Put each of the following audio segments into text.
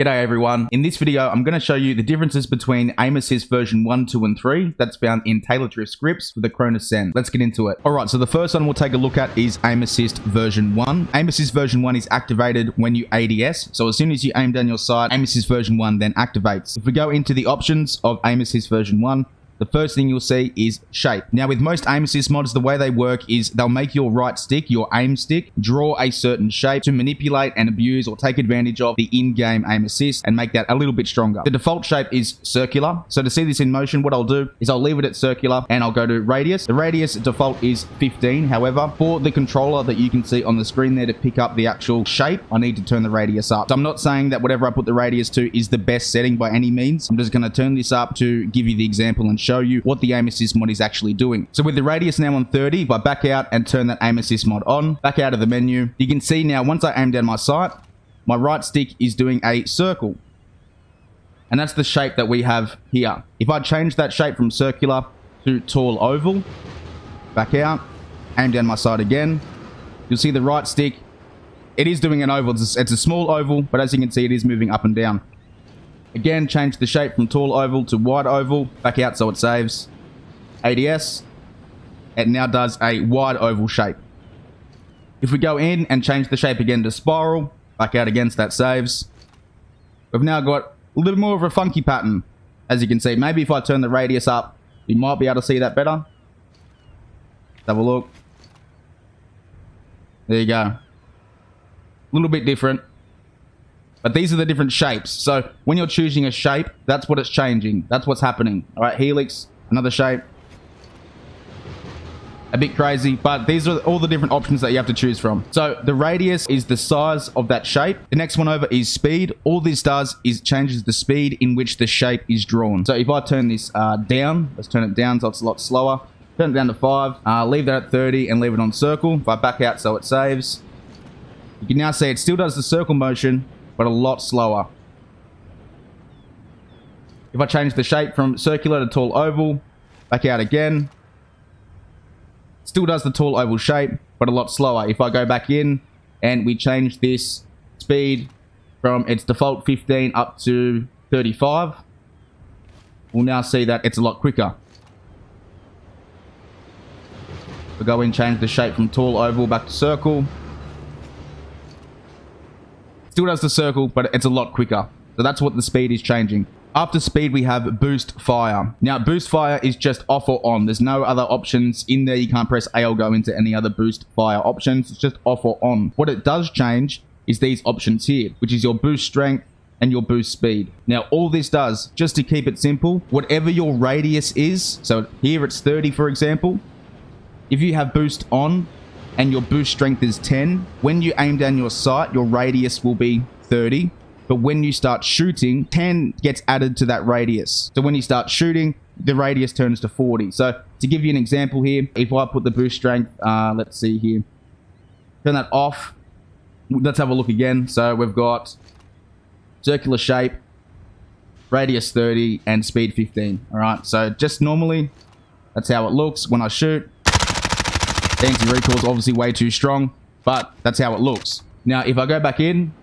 G'day everyone. In this video, I'm going to show you the differences between aim assist version 1, 2, and 3 that's found in Taylordrift scripts for the Cronus Send. Let's get into it. Alright, so the first one we'll take a look at is aim assist version 1. Aim assist version 1 is activated when you ADS. So as soon as you aim down your sight, aim assist version 1 then activates. If we go into the options of aim assist version 1, the first thing you'll see is shape. Now with most aim assist mods, the way they work is they'll make your right stick, your aim stick, draw a certain shape to manipulate and abuse or take advantage of the in-game aim assist and make that a little bit stronger. The default shape is circular. So to see this in motion, what I'll do is I'll leave it at circular and I'll go to radius. The radius default is 15. However, for the controller that you can see on the screen there to pick up the actual shape, I need to turn the radius up. So I'm not saying that whatever I put the radius to is the best setting by any means. I'm just going to turn this up to give you the example and show you what the aim assist mod is actually doing. So with the radius now on 30, if I back out and turn that aim assist mod on, back out of the menu, you can see now once I aim down my sight, my right stick is doing a circle. And that's the shape that we have here. If I change that shape from circular to tall oval, back out, aim down my sight again, you'll see the right stick, it is doing an oval. It's a small oval, but as you can see, it is moving up and down. Again, change the shape from tall oval to wide oval. Back out so it saves. ADS. It now does a wide oval shape. If we go in and change the shape again to spiral, back out again so that saves. We've now got a little more of a funky pattern. As you can see, maybe if I turn the radius up, you might be able to see that better. Let's have a look. There you go. A little bit different. But these are the different shapes. So when you're choosing a shape, that's what it's changing. That's what's happening. All right, helix, another shape. A bit crazy, but these are all the different options that you have to choose from. So the radius is the size of that shape. The next one over is speed. All this does is changes the speed in which the shape is drawn. So if I turn this down, let's turn it down so it's a lot slower. Turn it down to 5, leave that at 30 and leave it on circle. If I back out so it saves, you can now see it still does the circle motion, but a lot slower. If I change the shape from circular to tall oval, back out again, still does the tall oval shape, but a lot slower. If I go back in and we change this speed from its default 15 up to 35, we'll now see that it's a lot quicker. We'll go in and change the shape from tall oval back to circle. Still does the circle, but it's a lot quicker. So that's what the speed is changing. After speed, we have boost fire. Now, boost fire is just off or on. There's no other options in there. You can't press A or go into any other boost fire options. It's just off or on. What it does change is these options here, which is your boost strength and your boost speed. Now, all this does, just to keep it simple, whatever your radius is, so here it's 30, for example, if you have boost on, and your boost strength is 10, when you aim down your sight, your radius will be 30. But when you start shooting, 10 gets added to that radius. So when you start shooting, the radius turns to 40. So to give you an example here, if I put the boost strength, let's see here, turn that off. Let's have a look again. So we've got circular shape, radius 30, and speed 15. All right, so just normally, that's how it looks when I shoot. The anti-recoil is obviously way too strong, but that's how it looks. Now, if I go back in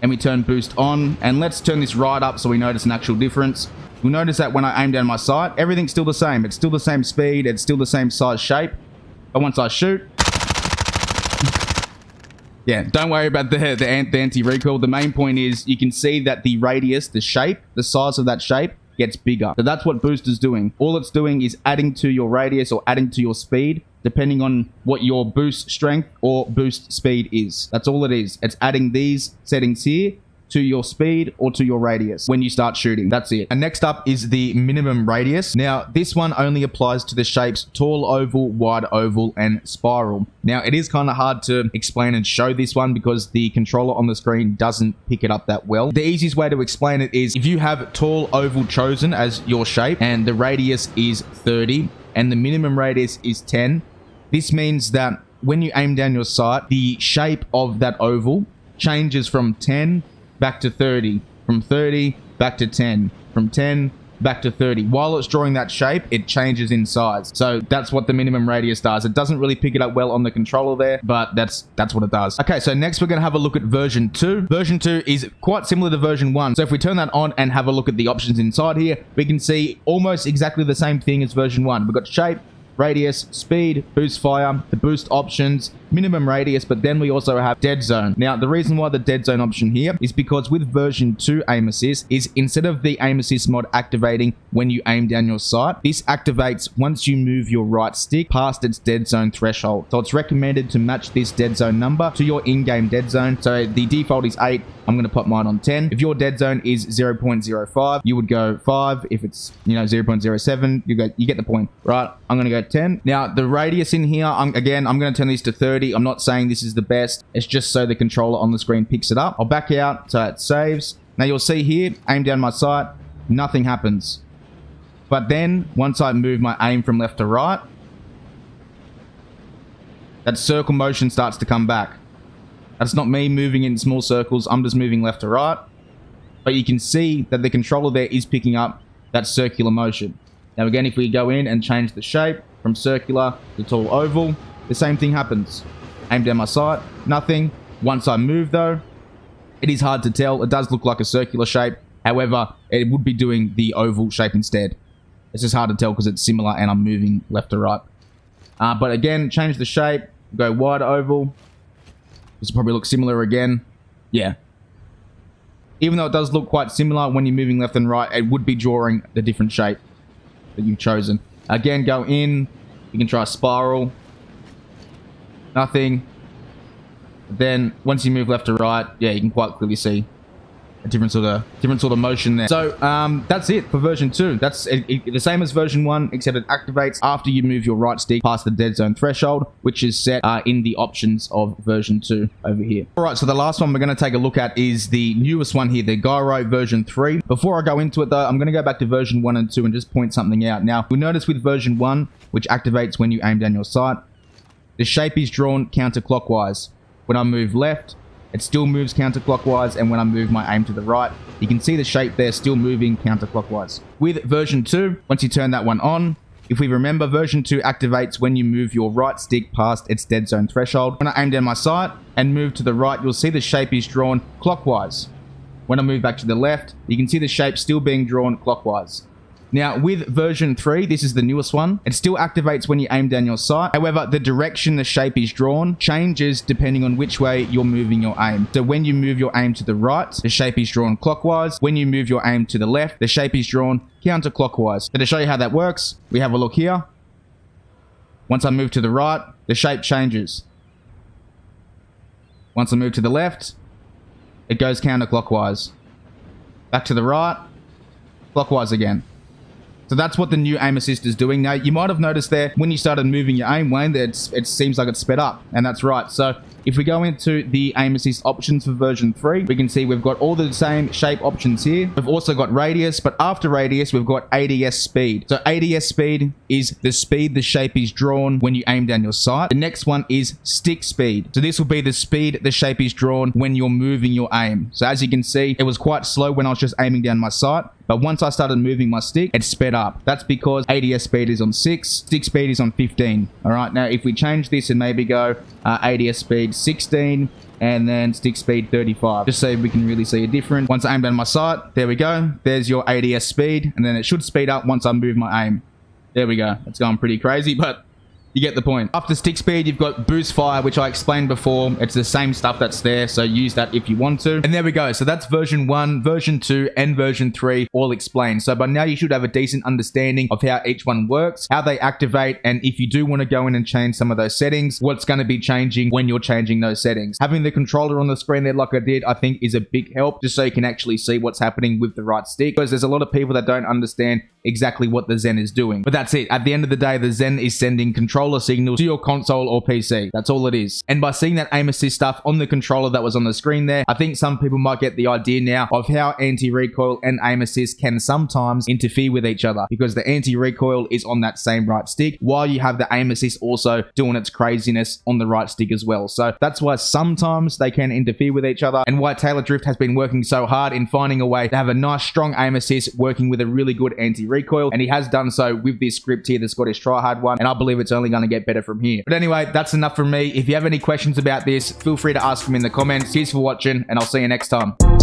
and we turn boost on, and let's turn this right up so we notice an actual difference. We'll notice that when I aim down my sight, everything's still the same. It's still the same speed. It's still the same size shape. But once I shoot, yeah, don't worry about the anti-recoil. The main point is you can see that the radius, the shape, the size of that shape, gets bigger. So that's what boost is doing. All it's doing is adding to your radius or adding to your speed, depending on what your boost strength or boost speed is. That's all it is. It's adding these settings here to your speed or to your radius when you start shooting. That's it. And next up is the minimum radius. Now, this one only applies to the shapes tall oval, wide oval, and spiral. Now, it is kind of hard to explain and show this one because the controller on the screen doesn't pick it up that well. The easiest way to explain it is if you have tall oval chosen as your shape and the radius is 30 and the minimum radius is 10, this means that when you aim down your sight, the shape of that oval changes from 10 back to 30, from 30 back to 10, from 10 back to 30. While it's drawing that shape, it changes in size. So that's what the minimum radius does. It doesn't really pick it up well on the controller there, but that's what it does. Okay, so next we're going to have a look at version 2. Version 2 is quite similar to version 1. So if we turn that on and have a look at the options inside here, we can see almost exactly the same thing as version 1. We've got shape, radius, speed, boost fire, the boost options, minimum radius, but then we also have dead zone. Now, the reason why the dead zone option here is because with version 2 aim assist is instead of the aim assist mod activating when you aim down your sight, this activates once you move your right stick past its dead zone threshold. So it's recommended to match this dead zone number to your in-game dead zone. So the default is 8. I'm going to put mine on 10. If your dead zone is 0.05, you would go 5. If it's, 0.07, you get the point, right? I'm going to go 10. Now, the radius in here, I'm going to turn these to 30. I'm not saying this is the best. It's just so the controller on the screen picks it up. I'll back out so it saves. Now, you'll see here, aim down my sight, nothing happens. But then, once I move my aim from left to right, that circle motion starts to come back. That's not me moving in small circles. I'm just moving left to right. But you can see that the controller there is picking up that circular motion. Now again, if we go in and change the shape from circular to tall oval, the same thing happens. Aim down my sight, nothing. Once I move though, it is hard to tell. It does look like a circular shape. However, it would be doing the oval shape instead. It's just hard to tell because it's similar and I'm moving left to right. But again, change the shape, go wide oval. This will probably look similar again. Yeah. Even though it does look quite similar when you're moving left and right, it would be drawing the different shape that you've chosen. Again, go in. You can try spiral. Nothing. Then once you move left to right, yeah, you can quite clearly see a different sort of motion there. So that's it for version 2. That's the same as version 1, except it activates after you move your right stick past the dead zone threshold, which is set in the options of version 2 over here. All right, so the last one we're going to take a look at is the newest one here, the gyro version 3. Before I go into it though, I'm going to go back to version 1 and 2 and just point something out. Now, you'll notice with version 1, which activates when you aim down your sight, the shape is drawn counterclockwise. When I move left, it still moves counterclockwise, and when I move my aim to the right, you can see the shape there still moving counterclockwise. With version 2, once you turn that one on, if we remember, version 2 activates when you move your right stick past its dead zone threshold. When I aim down my sight and move to the right, you'll see the shape is drawn clockwise. When I move back to the left, you can see the shape still being drawn clockwise. Now, with version 3, this is the newest one, it still activates when you aim down your sight. However, the direction the shape is drawn changes depending on which way you're moving your aim. So when you move your aim to the right, the shape is drawn clockwise. When you move your aim to the left, the shape is drawn counterclockwise. So to show you how that works, we have a look here. Once I move to the right, the shape changes. Once I move to the left, it goes counterclockwise. Back to the right, clockwise again. So that's what the new aim assist is doing. Now, you might have noticed there, when you started moving your aim, Wayne, that it seems like it's sped up. And that's right. So if we go into the aim assist options for version 3, we can see we've got all the same shape options here. We've also got radius, but after radius, we've got ADS speed. So ADS speed is the speed the shape is drawn when you aim down your sight. The next one is stick speed. So this will be the speed the shape is drawn when you're moving your aim. So as you can see, it was quite slow when I was just aiming down my sight. But once I started moving my stick, it sped up. That's because ADS speed is on 6, stick speed is on 15. All right, now if we change this and maybe go ADS speed 16 and then stick speed 35, just so we can really see a difference. Once I aim down my sight, there we go. There's your ADS speed, and then it should speed up once I move my aim. There we go. It's going pretty crazy, but you get the point. After stick speed, you've got boost fire, which I explained before. It's the same stuff that's there, so use that if you want to. And there we go. So that's version 1, version 2, and version 3 all explained. So by now you should have a decent understanding of how each one works, how they activate, and if you do want to go in and change some of those settings, what's going to be changing when you're changing those settings. Having the controller on the screen there like I did, I think is a big help, just so you can actually see what's happening with the right stick. Because there's a lot of people that don't understand exactly what the Zen is doing. But that's it. At the end of the day, the Zen is sending controller signals to your console or PC. That's all it is. And by seeing that aim assist stuff on the controller that was on the screen there, I think some people might get the idea now of how anti-recoil and aim assist can sometimes interfere with each other, because the anti-recoil is on that same right stick, while you have the aim assist also doing its craziness on the right stick as well. So that's why sometimes they can interfere with each other, and why Taylordrift has been working so hard in finding a way to have a nice strong aim assist working with a really good anti-recoil, and he has done so with this script here, the Scottish tryhard one, and I believe it's only going to get better from here. But anyway, that's enough from me. If you have any questions about this, feel free to ask them in the comments. Cheers for watching, and I'll see you next time.